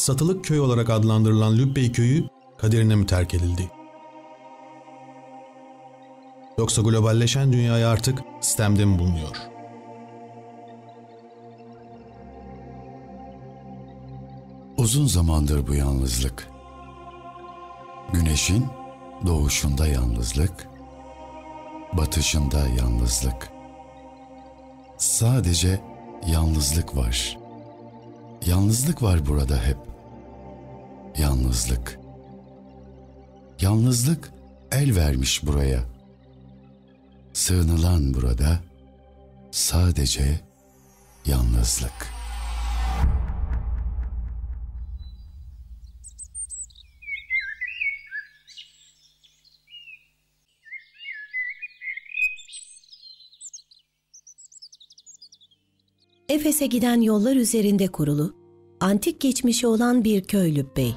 satılık köy olarak adlandırılan Lübbey köyü kaderine mi terk edildi? Yoksa globalleşen dünyaya artık sistemde mi bulunuyor? Uzun zamandır bu yalnızlık. Güneşin doğuşunda yalnızlık, batışında yalnızlık. Sadece yalnızlık var. Yalnızlık var burada hep. Yalnızlık. Yalnızlık el vermiş buraya. Sığınılan burada sadece yalnızlık. Efes'e giden yollar üzerinde kurulu, antik geçmişi olan bir köy Lübbey.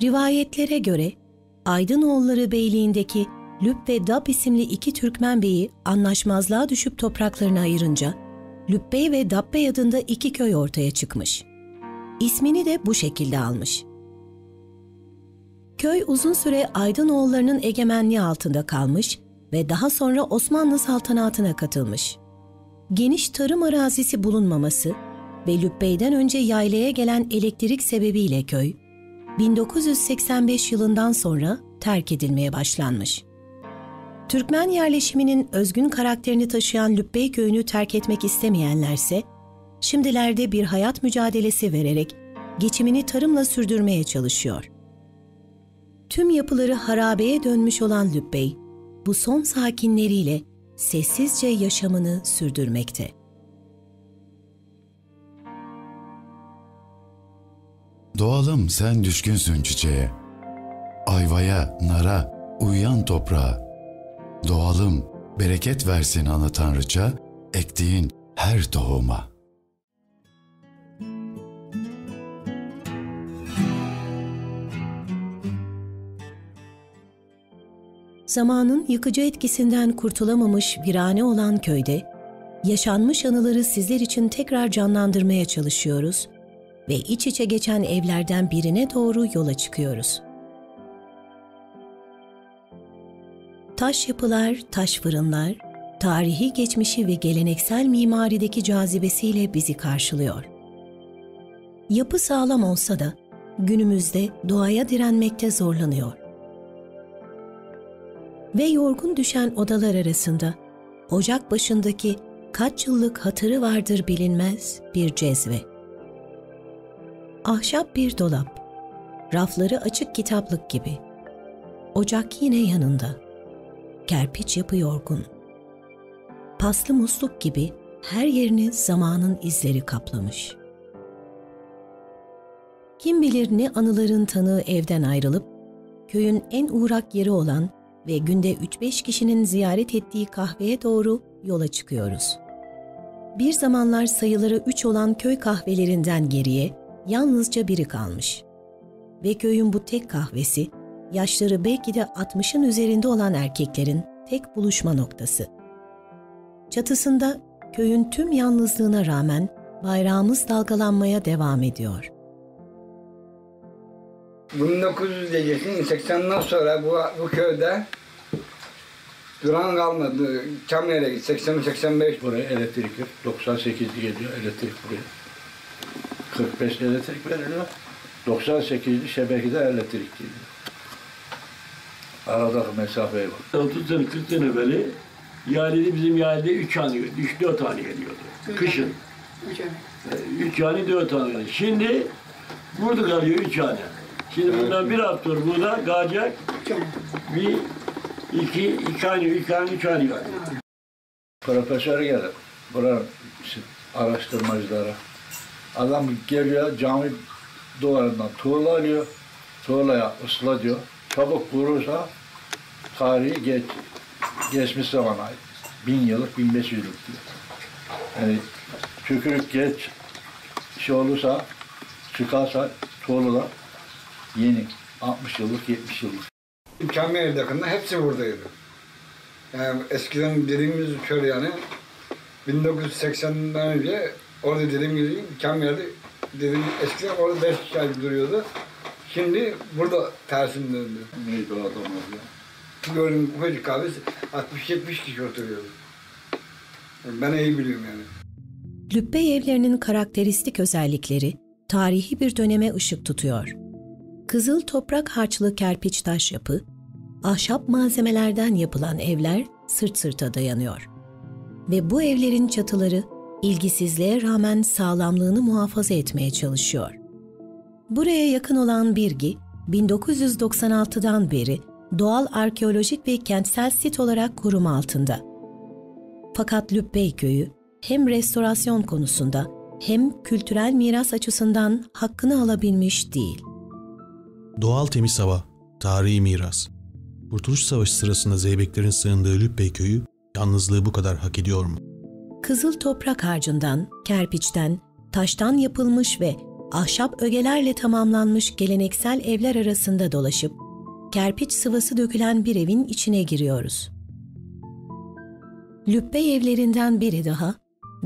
Rivayetlere göre Aydınoğulları Beyliğindeki Lüb ve Dab isimli iki Türkmen beyi anlaşmazlığa düşüp topraklarını ayırınca Lübbey ve Dabbey adında iki köy ortaya çıkmış. İsmini de bu şekilde almış. Köy uzun süre Aydınoğullarının egemenliği altında kalmış ve daha sonra Osmanlı saltanatına katılmış. Geniş tarım arazisi bulunmaması ve Lübbey'den önce yaylaya gelen elektrik sebebiyle köy, 1985 yılından sonra terk edilmeye başlanmış. Türkmen yerleşiminin özgün karakterini taşıyan Lübbey köyünü terk etmek istemeyenlerse, şimdilerde bir hayat mücadelesi vererek geçimini tarımla sürdürmeye çalışıyor. Tüm yapıları harabeye dönmüş olan Lübbey, bu son sakinleriyle sessizce yaşamını sürdürmekte. Doğalım sen düşkünsün çiçeğe, ayvaya, nara, uyuyan toprağa. Doğalım bereket versin ana Tanrıça, ektiğin her tohuma. Zamanın yıkıcı etkisinden kurtulamamış virane olan köyde, yaşanmış anıları sizler için tekrar canlandırmaya çalışıyoruz ve iç içe geçen evlerden birine doğru yola çıkıyoruz. Taş yapılar, taş fırınlar, tarihi geçmişi ve geleneksel mimarideki cazibesiyle bizi karşılıyor. Yapı sağlam olsa da günümüzde doğaya direnmekte zorlanıyor. Ve yorgun düşen odalar arasında ocak başındaki kaç yıllık hatırı vardır bilinmez bir cezve. Ahşap bir dolap, rafları açık kitaplık gibi. Ocak yine yanında. Kerpiç yapı yorgun. Paslı musluk gibi her yerini zamanın izleri kaplamış. Kim bilir ne anıların tanığı evden ayrılıp, köyün en uğrak yeri olan ve günde 3-5 kişinin ziyaret ettiği kahveye doğru yola çıkıyoruz. Bir zamanlar sayıları 3 olan köy kahvelerinden geriye yalnızca biri kalmış. Ve köyün bu tek kahvesi, yaşları belki de 60'ın üzerinde olan erkeklerin tek buluşma noktası. Çatısında köyün tüm yalnızlığına rağmen bayrağımız dalgalanmaya devam ediyor. 1980'den sonra bu köyde duran kalmadı. Çamlı'ya git 80-85. Buraya elektrik yok. 98'de geliyor elektrik buraya. 45 elektrik veriliyor. 98'de şebekede elektrik geliyor. Aradaki mesafeye bak. 30 sene 40 sene evveli yaylede bizim yaylede 3 hane, 3-4 hane geliyordu. Kışın. 3 hane 4 hane geliyordu. Şimdi burada kalıyor 3 hane. Şimdi bundan bir hafta sonra burada kalacak bir iki hane, 3 hane kalıyor. Profesör gelir. Buranın araştırmacılara. Adam geliyor cami duvarından tuğla alıyor. Tuğlaya ısla diyor. Çabuk vurursa tarihi geçmiş zamana ait. 1000 yıllık, 1500 yıllık diyor. Yani tükürük geç şey olursa, çıkarsa tuğlalar yeni. 60 yıllık, 70 yıllık. Çamlı'ya yakında hepsi buradaydı. Yani eskiden dediğimiz şöyle yani 1980'den önce orada dediğim gibi Çamlı'da dedim eskiden orada 5 kişi duruyordu. Şimdi burada tersim döndü. Neydi o adam orada? Gördüm ufacık abi 60-70 kişi oturuyordu. Ben iyi biliyorum yani. Lübbey evlerinin karakteristik özellikleri tarihi bir döneme ışık tutuyor. Kızıl toprak harçlı kerpiç taş yapı, ahşap malzemelerden yapılan evler sırt sırta dayanıyor. Ve bu evlerin çatıları ilgisizliğe rağmen sağlamlığını muhafaza etmeye çalışıyor. Buraya yakın olan Birgi, 1996'dan beri doğal arkeolojik ve kentsel sit olarak koruma altında. Fakat Lübbey köyü hem restorasyon konusunda hem kültürel miras açısından hakkını alabilmiş değil. Doğal temiz hava, tarihi miras. Kurtuluş Savaşı sırasında Zeybeklerin sığındığı Lübbey köyü yalnızlığı bu kadar hak ediyor mu? Kızıl toprak harcından, kerpiçten, taştan yapılmış ve ahşap ögelerle tamamlanmış geleneksel evler arasında dolaşıp, kerpiç sıvası dökülen bir evin içine giriyoruz. Lübbey evlerinden biri daha,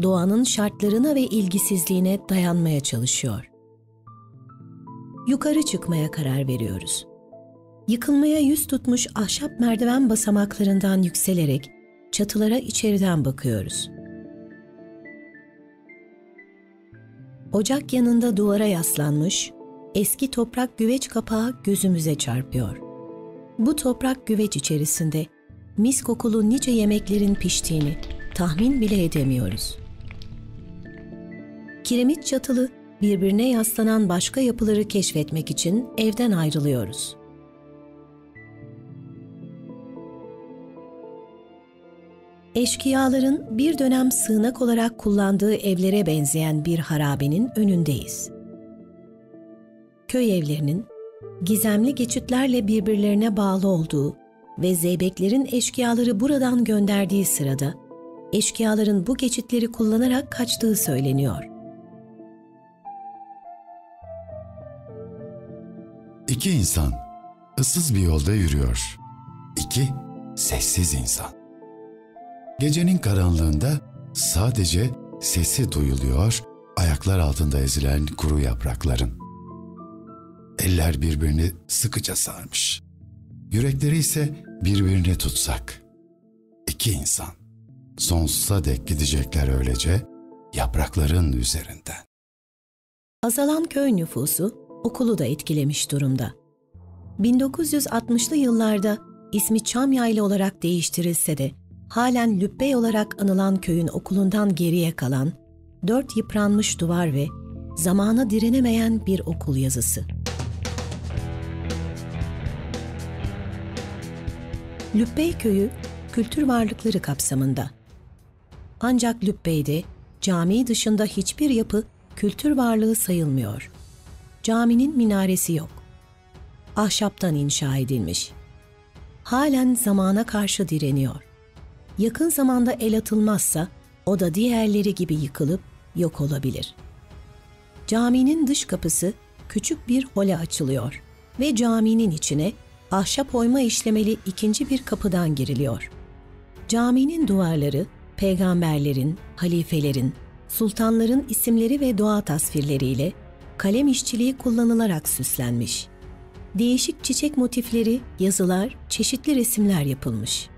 doğanın şartlarına ve ilgisizliğine dayanmaya çalışıyor. Yukarı çıkmaya karar veriyoruz. Yıkılmaya yüz tutmuş ahşap merdiven basamaklarından yükselerek çatılara içeriden bakıyoruz. Ocak yanında duvara yaslanmış, eski toprak güveç kapağı gözümüze çarpıyor. Bu toprak güveç içerisinde mis kokulu nice yemeklerin piştiğini tahmin bile edemiyoruz. Kiremit çatılı, birbirine yaslanan başka yapıları keşfetmek için evden ayrılıyoruz. Eşkıyaların bir dönem sığınak olarak kullandığı evlere benzeyen bir harabenin önündeyiz. Köy evlerinin gizemli geçitlerle birbirlerine bağlı olduğu ve Zeybeklerin eşkıyaları buradan gönderdiği sırada eşkıyaların bu geçitleri kullanarak kaçtığı söyleniyor. İki insan ıssız bir yolda yürüyor. İki sessiz insan. Gecenin karanlığında sadece sesi duyuluyor, ayaklar altında ezilen kuru yaprakların. Eller birbirini sıkıca sarmış. Yürekleri ise birbirine tutsak. İki insan. Sonsuza dek gidecekler öylece yaprakların üzerinden. Azalan köy nüfusu okulu da etkilemiş durumda. 1960'lı yıllarda ismi Çamyaylı olarak değiştirilse de halen Lübbey olarak anılan köyün okulundan geriye kalan 4 yıpranmış duvar ve zamana direnemeyen bir okul yazısı. Lübbey köyü kültür varlıkları kapsamında. Ancak Lübbey'de cami dışında hiçbir yapı kültür varlığı sayılmıyor. Caminin minaresi yok. Ahşaptan inşa edilmiş. Halen zamana karşı direniyor. Yakın zamanda el atılmazsa o da diğerleri gibi yıkılıp yok olabilir. Caminin dış kapısı küçük bir hole açılıyor ve caminin içine ahşap oyma işlemeli ikinci bir kapıdan giriliyor. Caminin duvarları peygamberlerin, halifelerin, sultanların isimleri ve doğa tasvirleriyle kalem işçiliği kullanılarak süslenmiş. Değişik çiçek motifleri, yazılar, çeşitli resimler yapılmış.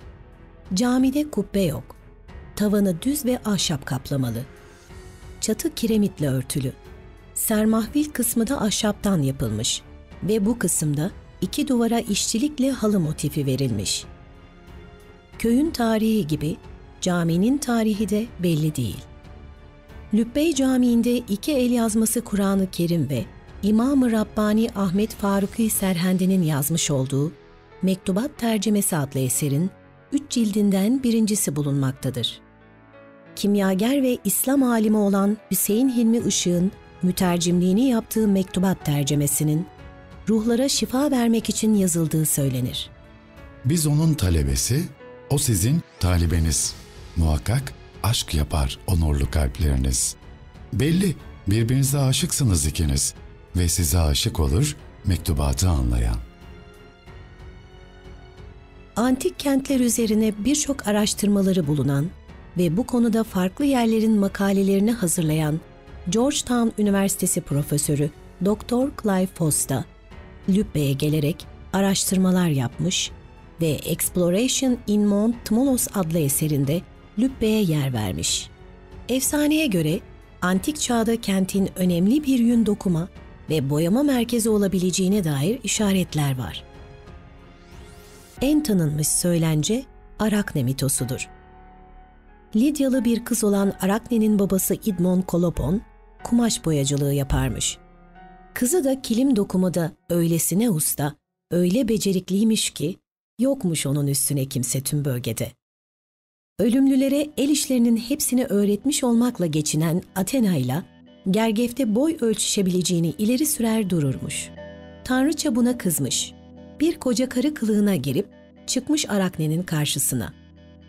Camide kubbe yok. Tavanı düz ve ahşap kaplamalı. Çatı kiremitle örtülü. Sermahvil kısmı da ahşaptan yapılmış ve bu kısımda 2 duvara işçilikle halı motifi verilmiş. Köyün tarihi gibi caminin tarihi de belli değil. Lübbey Camii'nde 2 el yazması Kur'an-ı Kerim ve İmam-ı Rabbani Ahmet Faruki Serhendi'nin yazmış olduğu Mektubat Tercümesi adlı eserin 3 cildinden birincisi bulunmaktadır. Kimyager ve İslam alimi olan Hüseyin Hilmi Işık'ın mütercimliğini yaptığı Mektubat tercümesinin ruhlara şifa vermek için yazıldığı söylenir. Biz onun talebesi, o sizin talibeniz. Muhakkak aşk yapar onurlu kalpleriniz. Belli, birbirinize aşıksınız ikiniz ve size aşık olur mektubatı anlayan. Antik kentler üzerine birçok araştırmaları bulunan ve bu konuda farklı yerlerin makalelerini hazırlayan Georgetown Üniversitesi Profesörü Dr. Clive Foster, Lübbe'ye gelerek araştırmalar yapmış ve Exploration in Mont Tmolos adlı eserinde Lübbe'ye yer vermiş. Efsaneye göre antik çağda kentin önemli bir yün dokuma ve boyama merkezi olabileceğine dair işaretler var. En tanınmış söylence Arakne mitosudur. Lidyalı bir kız olan Arakne'nin babası İdmon Kolopon, kumaş boyacılığı yaparmış. Kızı da kilim dokumada öylesine usta, öyle becerikliymiş ki yokmuş onun üstüne kimse tüm bölgede. Ölümlülere el işlerinin hepsini öğretmiş olmakla geçinen Athena'yla Gergef'te boy ölçüşebileceğini ileri sürer dururmuş. Tanrıça buna kızmış. Bir koca karı kılığına girip çıkmış Arakne'nin karşısına.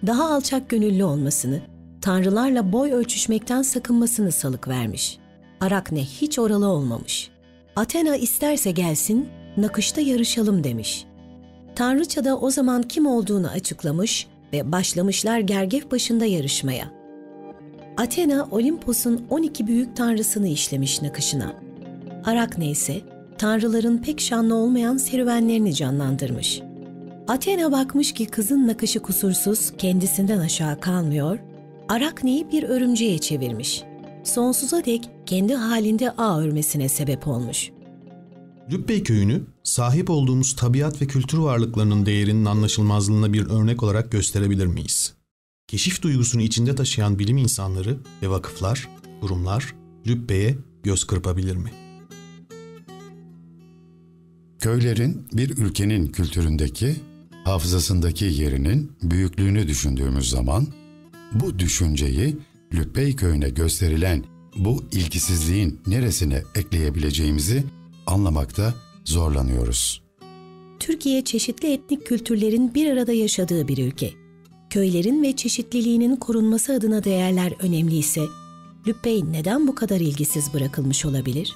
Daha alçak gönüllü olmasını, tanrılarla boy ölçüşmekten sakınmasını salık vermiş. Arakne hiç oralı olmamış. Athena isterse gelsin, nakışta yarışalım demiş. Tanrıça da o zaman kim olduğunu açıklamış ve başlamışlar Gergef başında yarışmaya. Athena, Olimpos'un 12 büyük tanrısını işlemiş nakışına. Arakne ise tanrıların pek şanlı olmayan serüvenlerini canlandırmış. Athena bakmış ki kızın nakışı kusursuz, kendisinden aşağı kalmıyor, Arakne'yi bir örümceğe çevirmiş. Sonsuza dek kendi halinde ağ örmesine sebep olmuş. Lübbey köyünü sahip olduğumuz tabiat ve kültür varlıklarının değerinin anlaşılmazlığına bir örnek olarak gösterebilir miyiz? Keşif duygusunu içinde taşıyan bilim insanları ve vakıflar, kurumlar Lübbey'e göz kırpabilir mi? Köylerin bir ülkenin kültüründeki, hafızasındaki yerinin büyüklüğünü düşündüğümüz zaman, bu düşünceyi Lübbey köyüne gösterilen bu ilgisizliğin neresine ekleyebileceğimizi anlamakta zorlanıyoruz. Türkiye çeşitli etnik kültürlerin bir arada yaşadığı bir ülke. Köylerin ve çeşitliliğinin korunması adına değerler önemliyse, Lübbey neden bu kadar ilgisiz bırakılmış olabilir?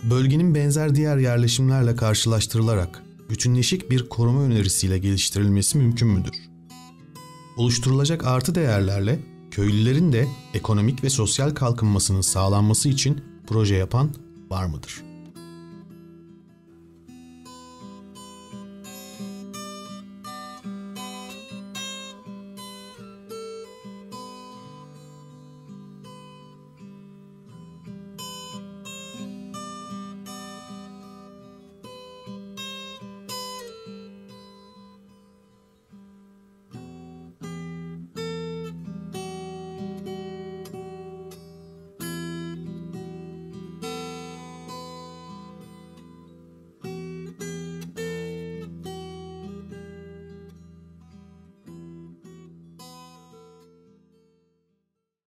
Bölgenin benzer diğer yerleşimlerle karşılaştırılarak bütünleşik bir koruma önerisiyle geliştirilmesi mümkün müdür? Oluşturulacak artı değerlerle köylülerin de ekonomik ve sosyal kalkınmasının sağlanması için proje yapan var mıdır?